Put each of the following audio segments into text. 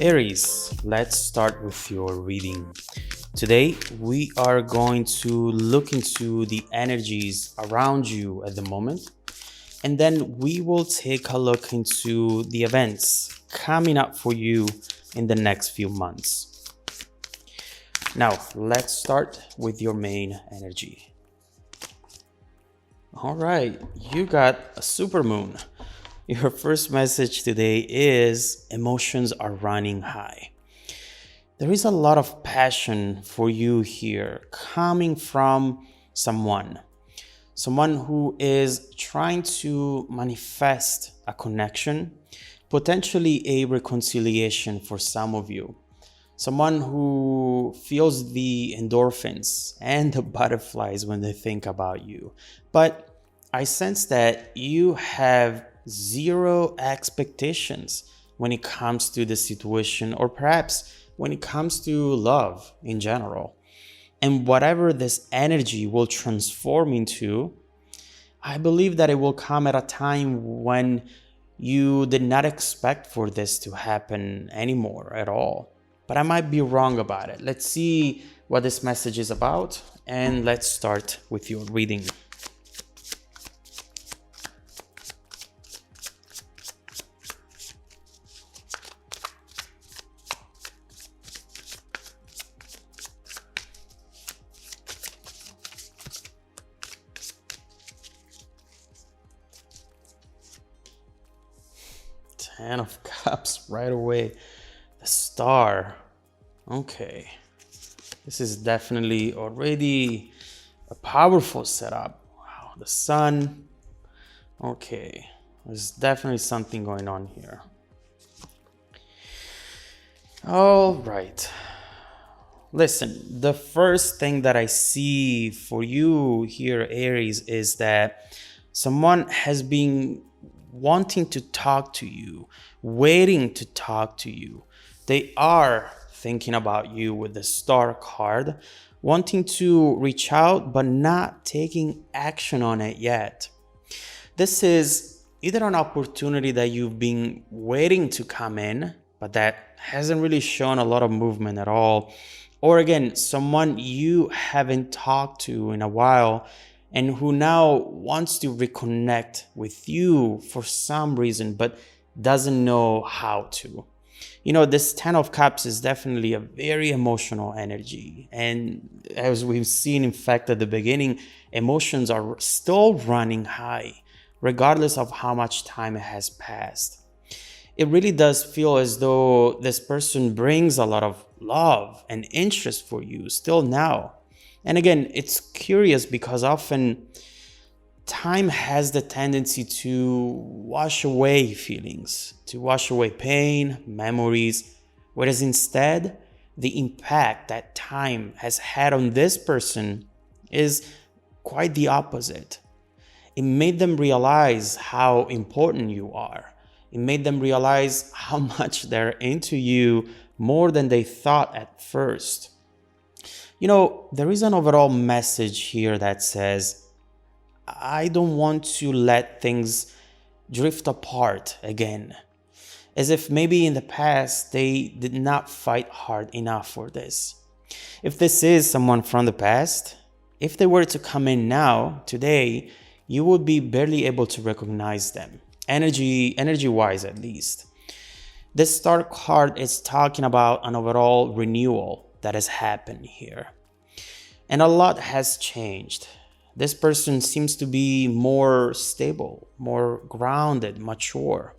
Aries, let's start with your reading. Today, we are going to look into the energies around you at the moment, and then we will take a look into the events coming up for you in the next few months. Now, let's start with your main energy. All right, you got a supermoon. Your first message today is emotions are running high. There is a lot of passion for you here coming from someone who is trying to manifest a connection, potentially a reconciliation for some of you. Someone who feels the endorphins and the butterflies when they think about you. But I sense that you have zero expectations when it comes to the situation, or perhaps when it comes to love in general. And whatever this energy will transform into, I believe that it will come at a time when you did not expect for this to happen anymore at all. But I might be wrong about it. Let's see what this message is about, and let's start with your reading. Ten of Cups right away. The Star. Okay. This is definitely already a powerful setup. Wow. The Sun. Okay. There's definitely something going on here. All right. Listen, the first thing that I see for you here, Aries, is that someone has been wanting to talk to you, waiting to talk to you. They are thinking about you with the Star card, wanting to reach out but not taking action on it yet. This is either an opportunity that you've been waiting to come in, but that hasn't really shown a lot of movement at all. Or again, someone you haven't talked to in a while and who now wants to reconnect with you for some reason, but doesn't know how to. You know, this Ten of Cups is definitely a very emotional energy. And as we've seen, in fact, at the beginning, emotions are still running high, regardless of how much time has passed. It really does feel as though this person brings a lot of love and interest for you still now. And again, it's curious because often time has the tendency to wash away feelings, to wash away pain, memories, whereas instead, the impact that time has had on this person is quite the opposite. It made them realize how important you are. It made them realize how much they're into you more than they thought at first. You know, there is an overall message here that says, I don't want to let things drift apart again. As if maybe in the past they did not fight hard enough for this. If this is someone from the past, if they were to come in now, today, you would be barely able to recognize them. Energy-wise at least. This Star card is talking about an overall renewal that has happened here. And a lot has changed. This person seems to be more stable, more grounded, mature.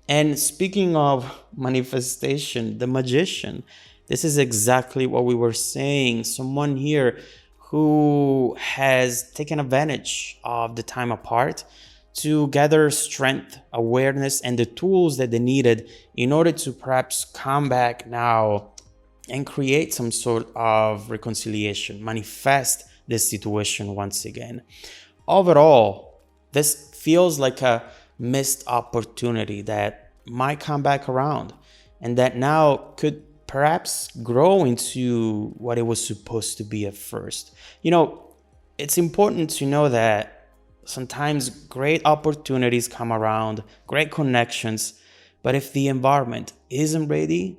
And speaking of manifestation, the Magician, this is exactly what we were saying. Someone here who has taken advantage of the time apart to gather strength, awareness, and the tools that they needed in order to perhaps come back now and create some sort of reconciliation, manifest this situation once again. Overall, this feels like a missed opportunity that might come back around and that now could perhaps grow into what it was supposed to be at first. You know, it's important to know that sometimes great opportunities come around, great connections, but if the environment isn't ready,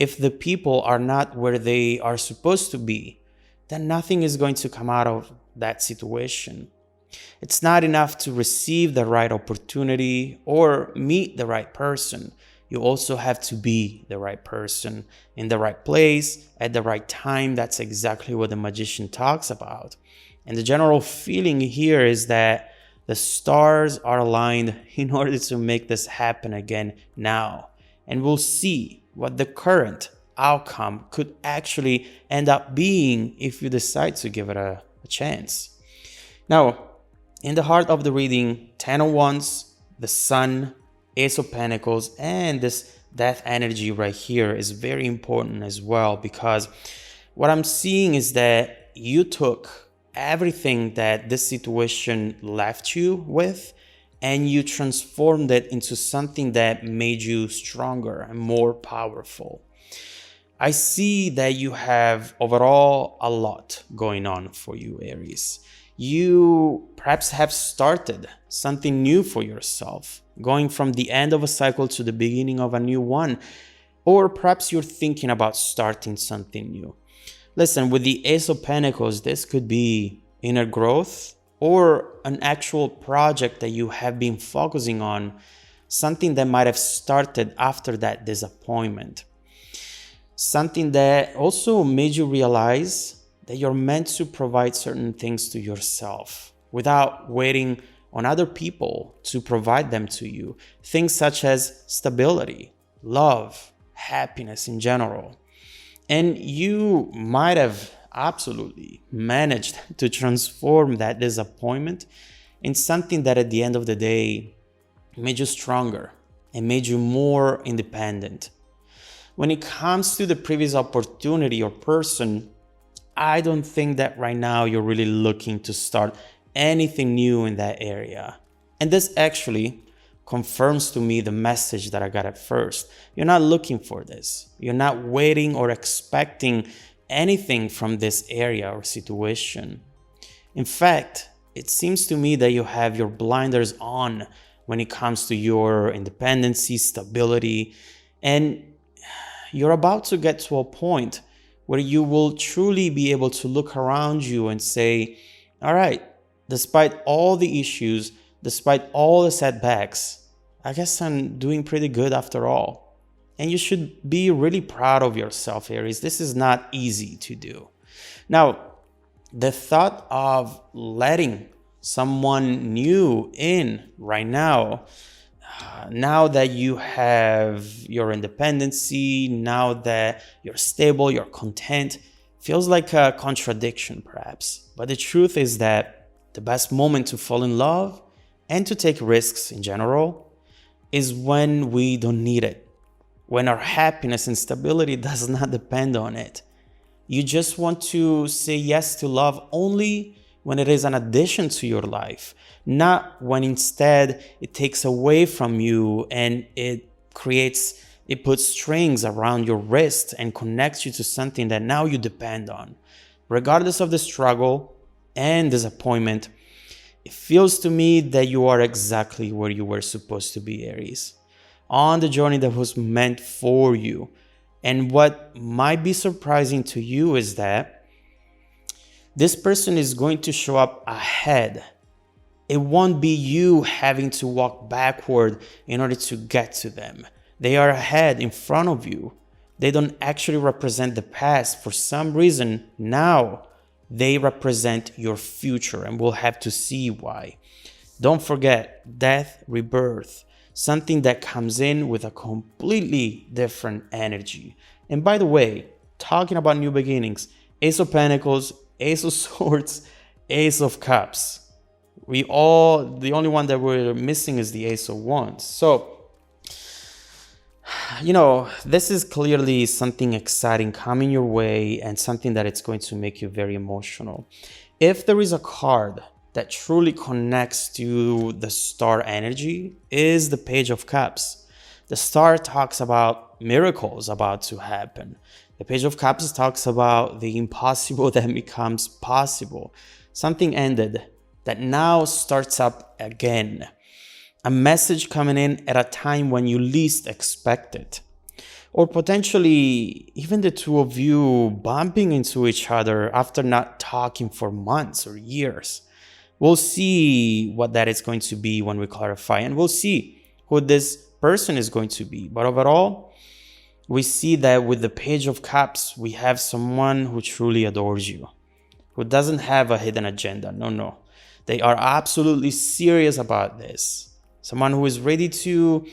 if the people are not where they are supposed to be, then nothing is going to come out of that situation. It's not enough to receive the right opportunity or meet the right person. You also have to be the right person in the right place at the right time. That's exactly what the magician talks about. And the general feeling here is that the stars are aligned in order to make this happen again now. And we'll see what the current outcome could actually end up being if you decide to give it a chance. Now, in the heart of the reading, 10 of Wands, the Sun, Ace of Pentacles, and this death energy right here is very important as well, because what I'm seeing is that you took everything that this situation left you with and you transformed it into something that made you stronger and more powerful. I see that you have overall a lot going on for you, Aries. You perhaps have started something new for yourself, going from the end of a cycle to the beginning of a new one, or perhaps you're thinking about starting something new. Listen, with the Ace of Pentacles, this could be inner growth or an actual project that you have been focusing on, something that might have started after that disappointment. Something that also made you realize that you're meant to provide certain things to yourself without waiting on other people to provide them to you. Things such as stability, love, happiness in general. And you might have absolutely managed to transform that disappointment in something that at the end of the day made you stronger and made you more independent. When it comes to the previous opportunity or person, I don't think that right now you're really looking to start anything new in that area. And this actually confirms to me the message that I got at first. You're not looking for this. You're not waiting or expecting anything from this area or situation. In fact, it seems to me that you have your blinders on when it comes to your independency, stability, and you're about to get to a point where you will truly be able to look around you and say, all right, despite all the issues, despite all the setbacks, I guess I'm doing pretty good after all. And you should be really proud of yourself, Aries. This is not easy to do. Now, the thought of letting someone new in right now that you have your independency, now that you're stable, you're content, feels like a contradiction perhaps. But the truth is that the best moment to fall in love and to take risks in general is when we don't need it, when our happiness and stability does not depend on it. You just want to say yes to love only when it is an addition to your life, not when instead it takes away from you and it puts strings around your wrist and connects you to something that now you depend on. Regardless of the struggle and disappointment, it feels to me that you are exactly where you were supposed to be, Aries, on the journey that was meant for you. And what might be surprising to you is that this person is going to show up ahead. It won't be you having to walk backward in order to get to them. They are ahead in front of you. They don't actually represent the past. For some reason, now they represent your future, and we'll have to see why. Don't forget, death, rebirth, something that comes in with a completely different energy. And by the way, talking about new beginnings, Ace of Pentacles, Ace of Swords, Ace of Cups. The only one that we're missing is the Ace of Wands. So, this is clearly something exciting coming your way and something that it's going to make you very emotional. If there is a card that truly connects to the star energy, is the Page of Cups. The star talks about miracles about to happen. The Page of Cups talks about the impossible that becomes possible. Something ended that now starts up again. A message coming in at a time when you least expect it. or potentially even the two of you bumping into each other after not talking for months or years. We'll see what that is going to be when we clarify, and we'll see who this person is going to be. But overall, we see that with the Page of Cups, we have someone who truly adores you, who doesn't have a hidden agenda. No, no. They are absolutely serious about this. Someone who is ready to,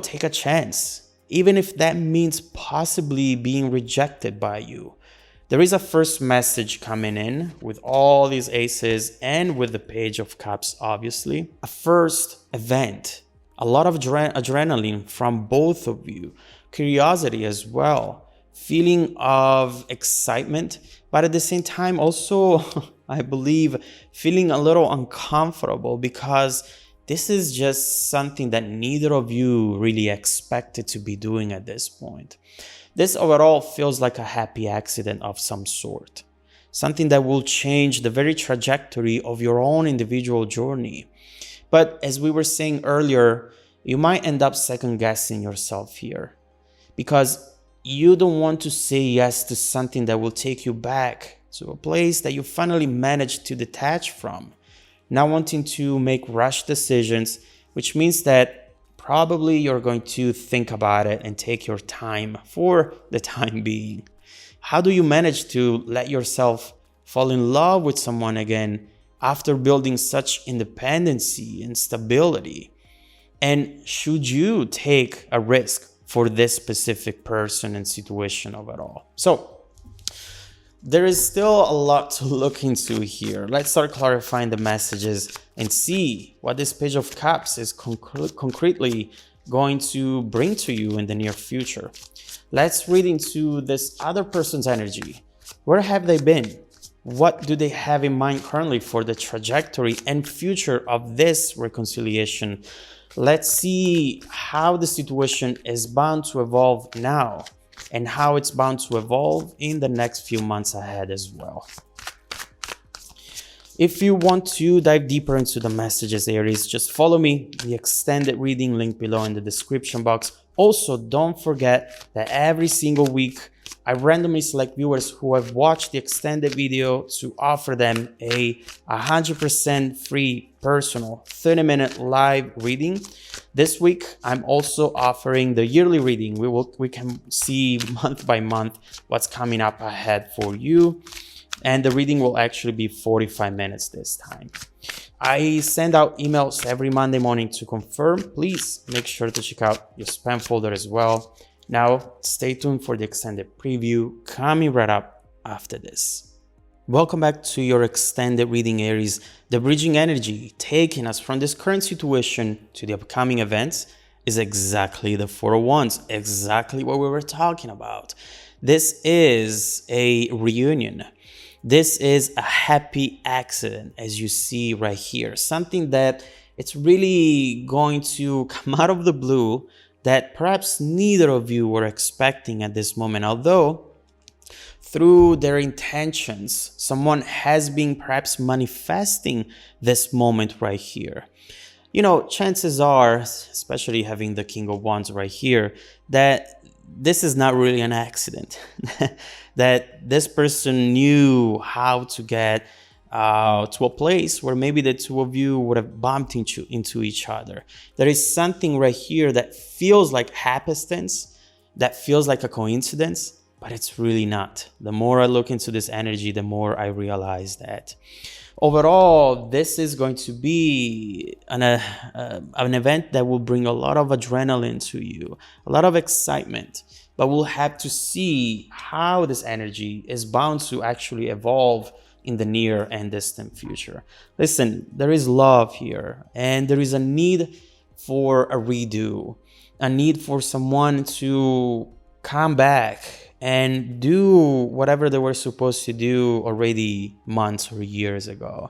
take a chance, even if that means possibly being rejected by you. There is a first message coming in with all these aces and with the Page of Cups, obviously. A first event, a lot of adrenaline from both of you, curiosity as well, feeling of excitement, but at the same time also, I believe, feeling a little uncomfortable because this is just something that neither of you really expected to be doing at this point. This overall feels like a happy accident of some sort, something that will change the very trajectory of your own individual journey. But as we were saying earlier, you might end up second guessing yourself here because you don't want to say yes to something that will take you back to a place that you finally managed to detach from, not wanting to make rush decisions, which means that probably you're going to think about it and take your time for the time being. How do you manage to let yourself fall in love with someone again after building such independency and stability? And should you take a risk for this specific person and situation overall? So there is still a lot to look into here. Let's start clarifying the messages and see what this Page of Cups is concretely going to bring to you in the near future. Let's read into this other person's energy. Where have they been? What do they have in mind currently for the trajectory and future of this reconciliation? Let's see how the situation is bound to evolve now and how it's bound to evolve in the next few months ahead as well. If you want to dive deeper into the messages, Aries, just follow me, the extended reading link below in the description box. Also, don't forget that every single week, I randomly select viewers who have watched the extended video to offer them a 100% free personal 30-minute live reading. This week, I'm also offering the yearly reading. We can see month by month what's coming up ahead for you. And the reading will actually be 45 minutes this time. I send out emails every Monday morning to confirm. Please make sure to check out your spam folder as well. Now, stay tuned for the extended preview coming right up after this. Welcome back to your extended reading, Aries. The bridging energy taking us from this current situation to the upcoming events is exactly the Four of Wands, exactly what we were talking about. This is a reunion. This is a happy accident, as you see right here. Something that it's really going to come out of the blue that perhaps neither of you were expecting at this moment. Although, through their intentions, someone has been perhaps manifesting this moment right here. Chances are, especially having the King of Wands right here, that this is not really an accident. That this person knew how to get to a place where maybe the two of you would have bumped into each other. There is something right here that feels like happenstance, that feels like a coincidence, but it's really not. The more I look into this energy, the more I realize that. Overall, this is going to be an event that will bring a lot of adrenaline to you, a lot of excitement, but we'll have to see how this energy is bound to actually evolve in the near and distant future. Listen, there is love here, and there is a need for a redo, a need for someone to come back and do whatever they were supposed to do already months or years ago.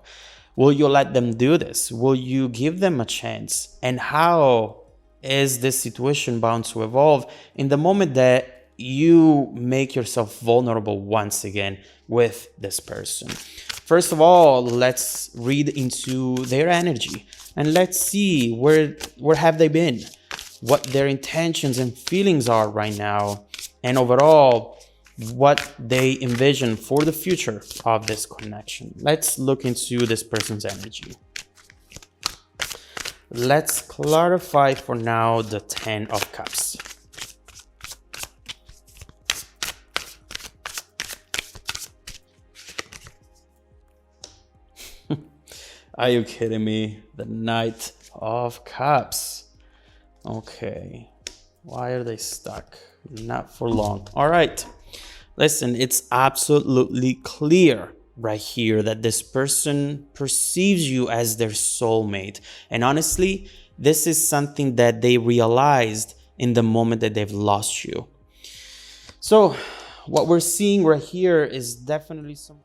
Will you let them do this? Will you give them a chance? And how is this situation bound to evolve in the moment that you make yourself vulnerable once again with this person? First of all, let's read into their energy and let's see where have they been? what their intentions and feelings are right now, and overall what they envision for the future of this connection. Let's look into this person's energy. Let's clarify for now the 10 of Cups. Are you kidding me? The Knight of Cups. Okay. Why are they stuck? Not for long. All right. Listen, it's absolutely clear right here that this person perceives you as their soulmate. And honestly, this is something that they realized in the moment that they've lost you. So what we're seeing right here is definitely some